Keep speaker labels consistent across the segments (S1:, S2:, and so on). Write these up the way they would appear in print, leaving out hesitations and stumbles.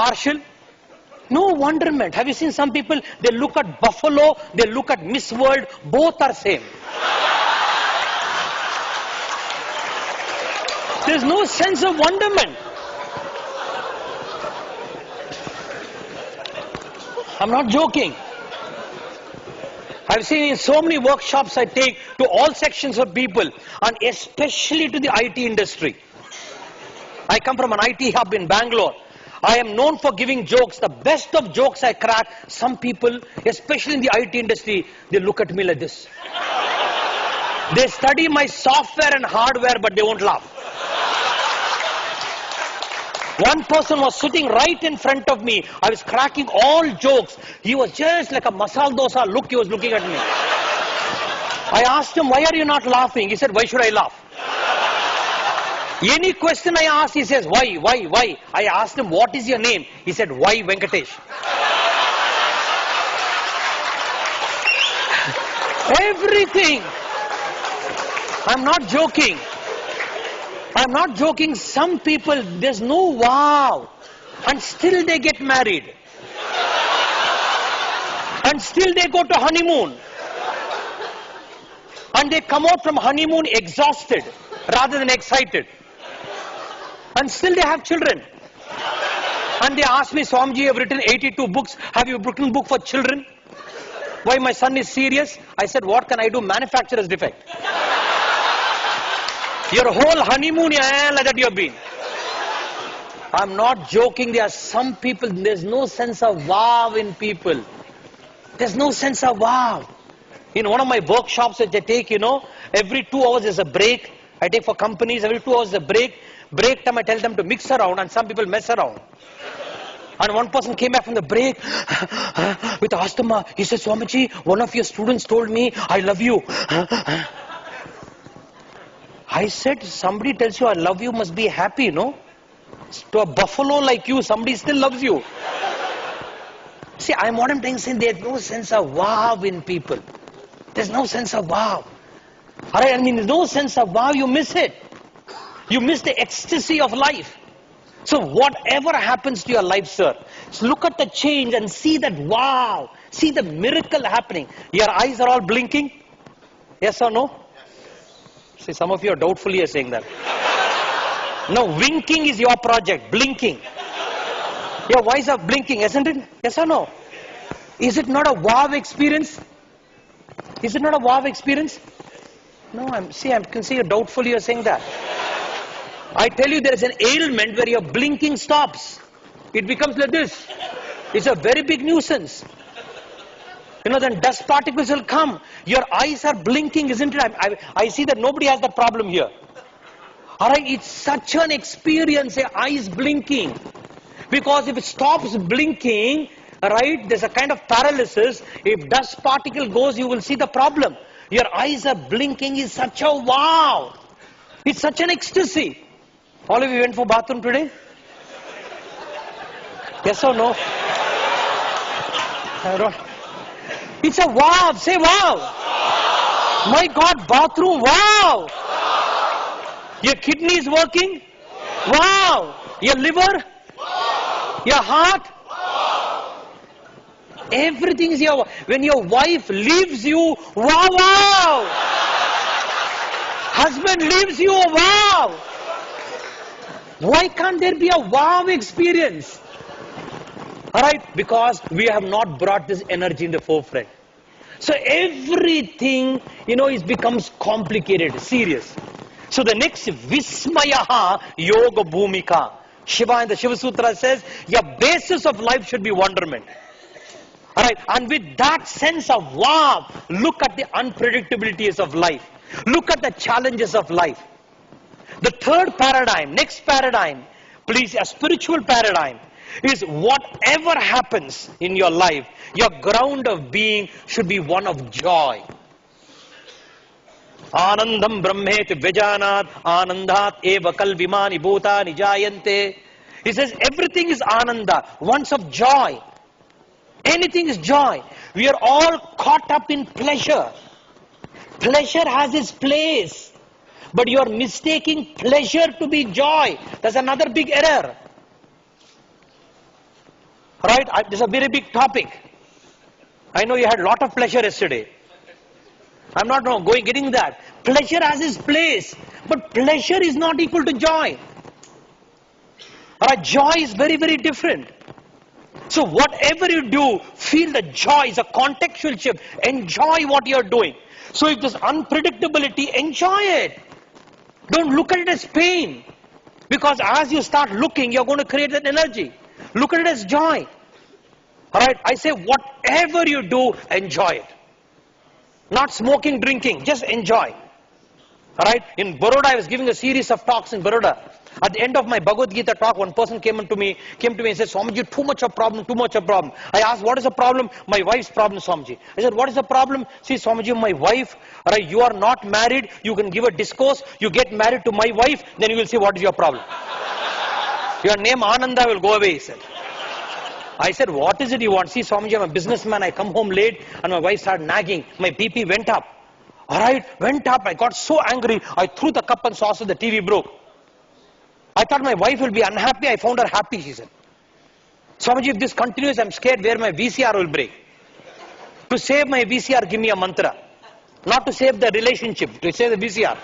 S1: partial. No wonderment. Have you seen some people, they look at Buffalo, they look at Miss World, both are same. There's no sense of wonderment. I'm not joking. I've seen in so many workshops I take to all sections of people, and especially to the IT industry. I come from an IT hub in Bangalore. I am known for giving jokes. The best of jokes I crack, some people, especially in the IT industry, they look at me like this. They study my software and hardware, but they won't laugh. One person was sitting right in front of me. I was cracking all jokes. He was just like a masala dosa look. He was looking at me. I asked him, why are you not laughing? He said, why should I laugh? Any question I asked, he says, why? I asked him, what is your name? He said, why Venkatesh? Everything. I'm not joking. I'm not joking. Some people, there's no wow. And still they get married. And still they go to honeymoon. And they come out from honeymoon exhausted rather than excited. And still they have children. And they ask me, Swamiji, I've written 82 books. Have you written a book for children? Why, my son is serious? I said, what can I do? Manufacturer's defect. Your whole honeymoon, like that you have been. I'm not joking. There are some people, there's no sense of wow in people. There's no sense of wow. In one of my workshops which I take, every 2 hours is a break. I take for companies, every 2 hours is a break. Break time I tell them to mix around, and some people mess around. And one person came back from the break with asthma. He said, Swamiji, one of your students told me, I love you. I said, somebody tells you I love you, must be happy, no? To a buffalo like you, somebody still loves you. See, what I'm trying to say, there's no sense of wow in people. There's no sense of wow. Alright, there's no sense of wow, you miss it. You miss the ecstasy of life. So whatever happens to your life, sir, look at the change and see that wow. See the miracle happening. Your eyes are all blinking? Yes or no? See, some of you are doubtfully saying that. No, winking is your project. Blinking. Your eyes are blinking, isn't it? Yes or no? Is it not a wow experience? Is it not a wow experience? No, I can see you doubtfully you're saying that. I tell you, there is an ailment where your blinking stops. It becomes like this. It's a very big nuisance. Then dust particles will come. Your eyes are blinking, isn't it? I see that nobody has that problem here. Alright, it's such an experience, your eyes blinking. Because if it stops blinking, right, there's a kind of paralysis. If dust particle goes, you will see the problem. Your eyes are blinking is such a wow. It's such an ecstasy. All of you went for bathroom today? Yes or no? I don't. It's a wow. Say wow. My God, bathroom, wow. Your kidney is working? Wow. Your liver? Your heart? Everything is here. When your wife leaves you, wow. Husband leaves you, wow. Why can't there be a wow experience? Alright, because we have not brought this energy in the forefront. So everything, it becomes complicated, serious. So the next, Vismayaha Yoga Bhumika. Shiva in the Shiva Sutra says, your basis of life should be wonderment. Alright, and with that sense of wow, look at the unpredictabilities of life. Look at the challenges of life. The third paradigm, next paradigm, please, a spiritual paradigm, is whatever happens in your life, your ground of being should be one of joy. Anandam brahmet vijanat anandat eva kalvimani bhutani jayante. He says everything is ananda, once of joy. Anything is joy. We are all caught up in pleasure. Pleasure has its place. But you are mistaking pleasure to be joy. That's another big error. Right? This is a very big topic. I know you had a lot of pleasure yesterday. I'm not getting that. Pleasure has its place, but pleasure is not equal to joy. Alright, joy is very, very different. So whatever you do, feel the joy. It's a contextual shift. Enjoy what you're doing. So if there's unpredictability, enjoy it. Don't look at it as pain. Because as you start looking, you're going to create that energy. Look at it as joy. Alright, I say whatever you do, enjoy it. Not smoking, drinking, just enjoy. Alright, in Baroda, I was giving a series of talks in Baroda. At the end of my Bhagavad Gita talk, one person came to me and said, Swamiji, too much of problem. I asked, what is the problem? My wife's problem, Swamiji. I said, what is the problem? See, Swamiji, my wife, right, you are not married, you can give a discourse, you get married to my wife, then you will see what is your problem. Your name Ananda will go away, he said. I said, what is it you want? See, Swamiji, I'm a businessman, I come home late, and my wife started nagging. My BP went up. Alright, went up, I got so angry, I threw the cup and saucer, the TV broke. I thought my wife will be unhappy. I found her happy, she said. Swamiji, if this continues, I'm scared where my VCR will break. To save my VCR, give me a mantra. Not to save the relationship, to save the VCR.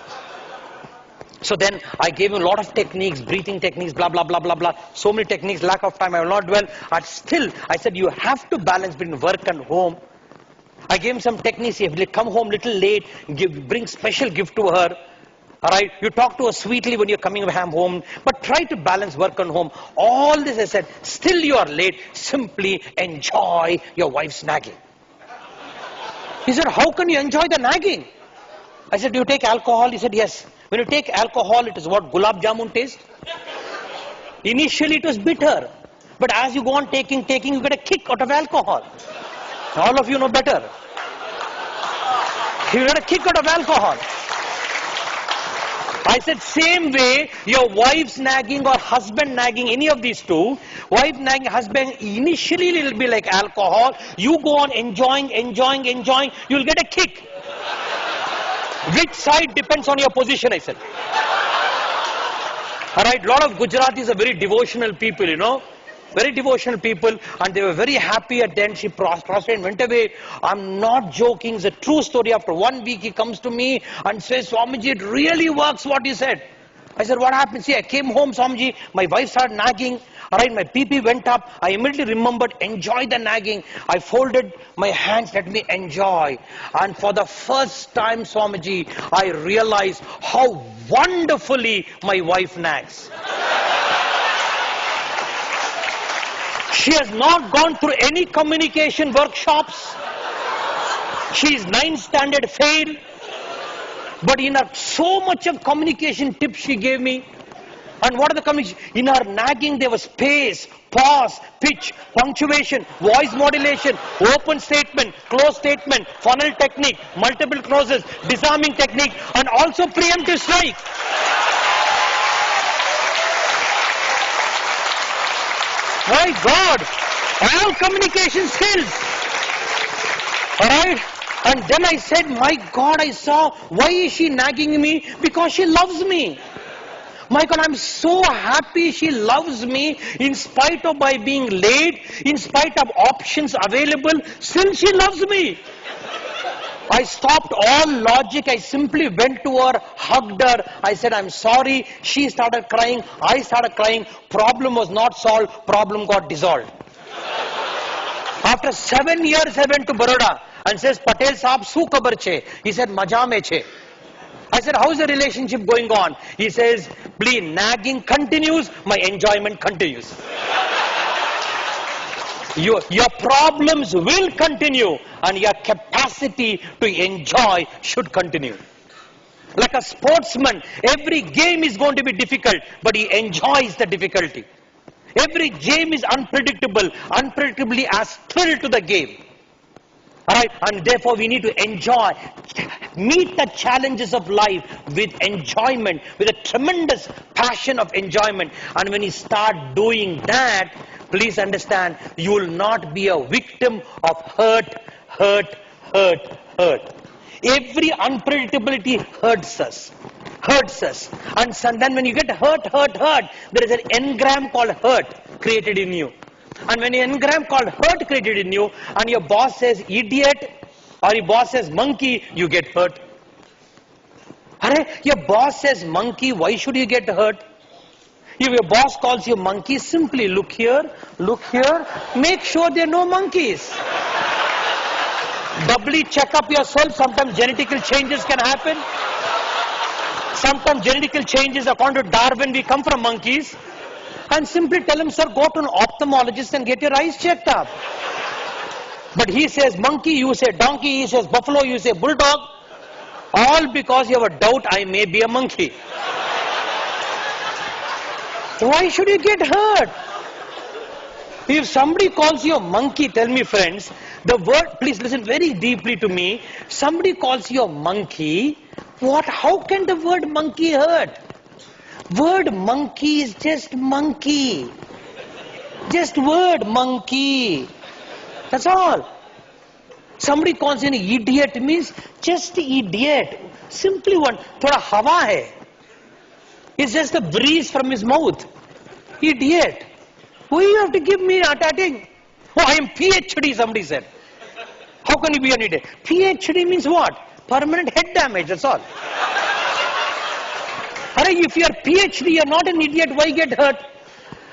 S1: So then I gave him a lot of techniques, breathing techniques, blah, blah, blah, blah, blah. So many techniques, lack of time, I will not dwell. But still, I said, you have to balance between work and home. I gave him some techniques. If they come home little late, bring special gift to her. Alright, you talk to her sweetly when you're coming home, but try to balance work and home. All this I said, still you are late, simply enjoy your wife's nagging. He said, how can you enjoy the nagging? I said, do you take alcohol? He said, yes. When you take alcohol, it is what gulab jamun taste. Initially it was bitter, but as you go on taking, you get a kick out of alcohol. All of you know better. You get a kick out of alcohol. I said, same way, your wife's nagging or husband nagging, any of these two, wife nagging, husband, initially it will be like alcohol. You go on enjoying, you'll get a kick. Which side depends on your position, I said. Alright, a lot of Gujaratis are very devotional people, you know. Very devotional people, and they were very happy at the end. She prostrated and went away. I'm not joking, it's a true story. After 1 week, he comes to me and says, Swamiji, it really works what you said. I said, what happened? See, I came home, Swamiji, my wife started nagging. Alright, my BP went up. I immediately remembered, enjoy the nagging. I folded my hands, let me enjoy. And for the first time, Swamiji, I realized how wonderfully my wife nags. She has not gone through any communication workshops. She is 9th standard fail. But in her so much of communication tips she gave me. And what are the communication? In her nagging there was space, pause, pitch, punctuation, voice modulation, open statement, close statement, funnel technique, multiple clauses, disarming technique, and also preemptive strike. My God, all communication skills. Alright? And then I said, my God, I saw, why is she nagging me? Because she loves me. My God, I'm so happy she loves me in spite of my being late, in spite of options available, still she loves me. I stopped all logic. I simply went to her, hugged her. I said, I'm sorry. She started crying. I started crying. Problem was not solved. Problem got dissolved. After 7 years, I went to Baroda and says, Patel Saab, su kabar che? He said, Maja me che. I said, how is the relationship going on? He says, please, nagging continues, my enjoyment continues. Your problems will continue and your capacity to enjoy should continue. Like a sportsman, every game is going to be difficult, but he enjoys the difficulty. Every game is unpredictable, unpredictably as thrill to the game. Alright, and therefore we need to enjoy, meet the challenges of life with enjoyment, with a tremendous passion of enjoyment. And when you start doing that, please understand, you will not be a victim of hurt. Every unpredictability hurts us. And then when you get hurt, there is an engram called hurt created in you. And when an engram called hurt created in you, and your boss says idiot, or your boss says monkey, you get hurt. Your boss says monkey, why should you get hurt? If your boss calls you monkey, simply look here, make sure there are no monkeys. Doubly check up yourself. Sometimes genetical changes can happen. Sometimes genetical changes, according to Darwin, we come from monkeys. And simply tell him, sir, go to an ophthalmologist and get your eyes checked up. But he says monkey, you say donkey, he says buffalo, you say bulldog. All because you have a doubt I may be a monkey. Why should you get hurt? If somebody calls you a monkey, tell me friends, the word, please listen very deeply to me. Somebody calls you a monkey, how can the word monkey hurt? Word monkey is just monkey. Just word monkey. That's all. Somebody calls you an idiot means just idiot. Simply one. Thoda hawa hai. It's just a breeze from his mouth. Idiot. Why you have to give me attacking? Oh, I am PhD, somebody said. How can you be an idiot? PhD means what? Permanent head damage, that's all. If you are PhD, you are not an idiot, why get hurt?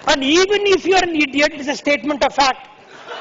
S1: And even if you are an idiot, it's a statement of fact.